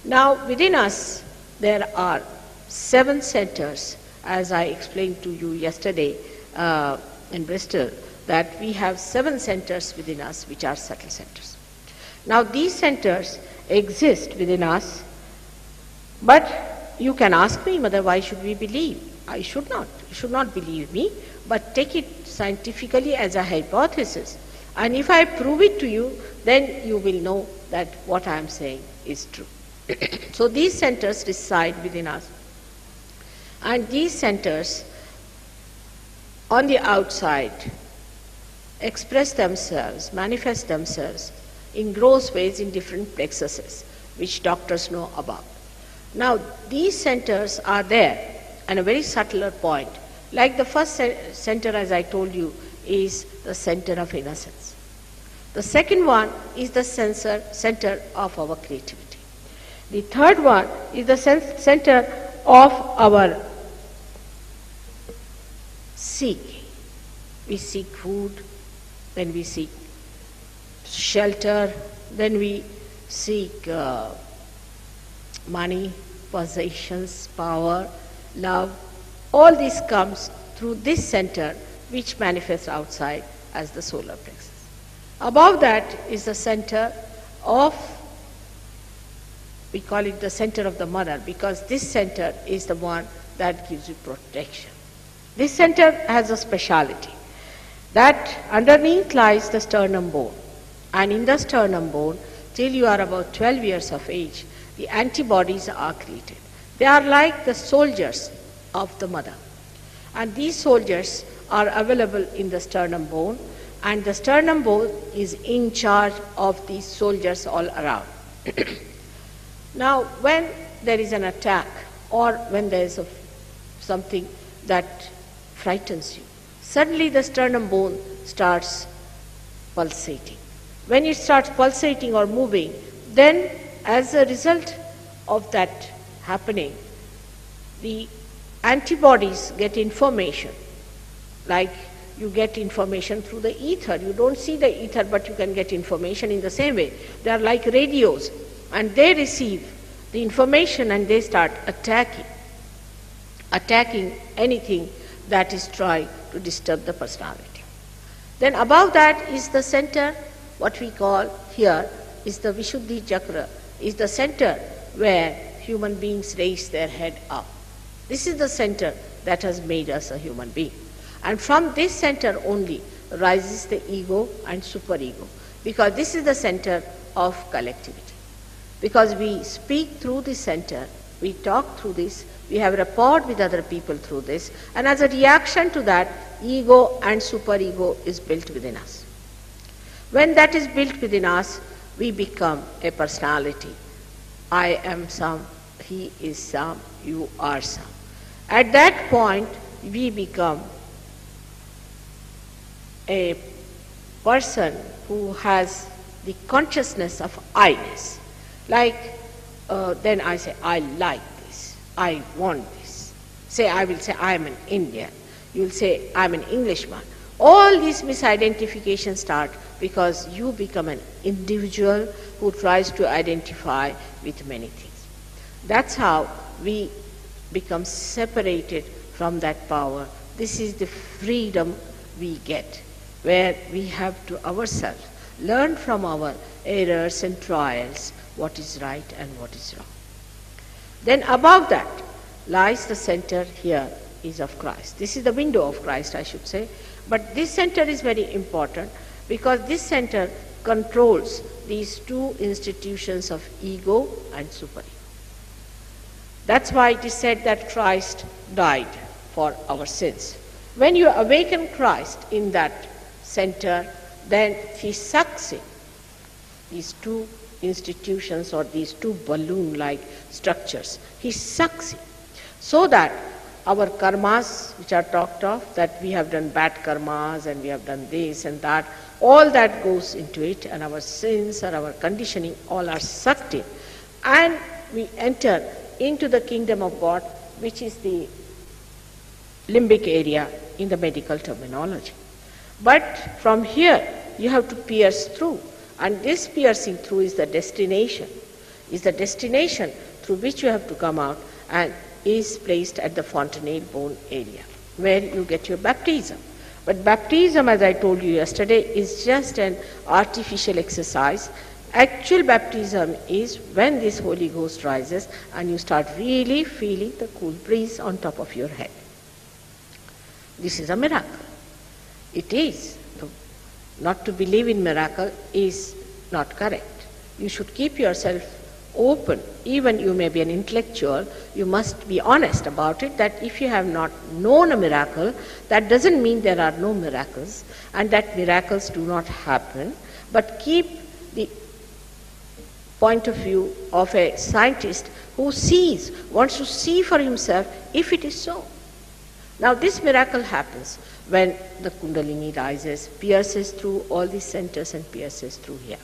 Now, within us, there are 7 centers, as I explained to you yesterday in Bristol, that we have 7 centers within us which are subtle centers. Now, these centers exist within us, but you can ask me, Mother, why should we believe? I should not. You should not believe me, but take it scientifically as a hypothesis. And if I prove it to you, then you will know that what I am saying is true. So these centers reside within us. And these centers on the outside express themselves, manifest themselves in gross ways in different plexuses, which doctors know about. Now, these centers are there at a very subtler point. Like the first center, as I told you, is the center of innocence. The second one is the center of our creativity. The third one is the center of our seeking. We seek food, then we seek shelter, then we seek money, possessions, power, love. All this comes through this center, which manifests outside as the solar plexus. Above that is the center of, we call it the center of the mother, because this center is the one that gives you protection. This center has a speciality, that underneath lies the sternum bone. And in the sternum bone, till you are about 12 years of age, the antibodies are created. They are like the soldiers of the mother. And these soldiers are available in the sternum bone, and the sternum bone is in charge of these soldiers all around. Now, when there is an attack, or when there is something that frightens you, suddenly the sternum bone starts pulsating. When it starts pulsating or moving, then as a result of that happening, the antibodies get information, like you get information through the ether. You don't see the ether, but you can get information in the same way. They are like radios, and they receive the information and they start attacking anything that is trying to disturb the personality. Then above that is the center, what we call here is the Vishuddhi Chakra, is the center where human beings raise their head up. This is the center that has made us a human being. And from this center only rises the ego and superego, because this is the center of collectivity. Because we speak through this center, we talk through this, we have rapport with other people through this, and as a reaction to that, ego and superego is built within us. When that is built within us, we become a personality. I am some, he is some, you are some. At that point, we become a person who has the consciousness of I-ness. Like, then I say, I like this, I want this. I will say, I am an Indian. You will say, I am an Englishman. All these misidentifications start because you become an individual who tries to identify with many things. That's how we become separated from that power. This is the freedom we get, where we have to ourselves learn from our errors and trials what is right and what is wrong. Then above that lies the center here is of Christ. This is the window of Christ, I should say. But this center is very important because this center controls these two institutions of ego and superego. That's why it is said that Christ died for our sins. When you awaken Christ in that center, then he sucks in these two institutions or these two balloon-like structures. He sucks in so that our karmas, which are talked of, that we have done bad karmas and we have done this and that, all that goes into it, and our sins or our conditioning all are sucked in. And we enter into the kingdom of God, which is the limbic area in the medical terminology. But from here, you have to pierce through, and this piercing through is the destination. is the destination through which you have to come out, and is placed at the fontanelle bone area, where you get your baptism. But baptism, as I told you yesterday, is just an artificial exercise. Actual baptism is when this Holy Ghost rises and you start really feeling the cool breeze on top of your head. This is a miracle. It is. Not to believe in miracle is not correct. You should keep yourself open. Even you may be an intellectual, you must be honest about it, that if you have not known a miracle, that doesn't mean there are no miracles and that miracles do not happen, but keep the point of view of a scientist who sees, wants to see for himself if it is so. Now this miracle happens when the Kundalini rises, pierces through all these centers and pierces through here.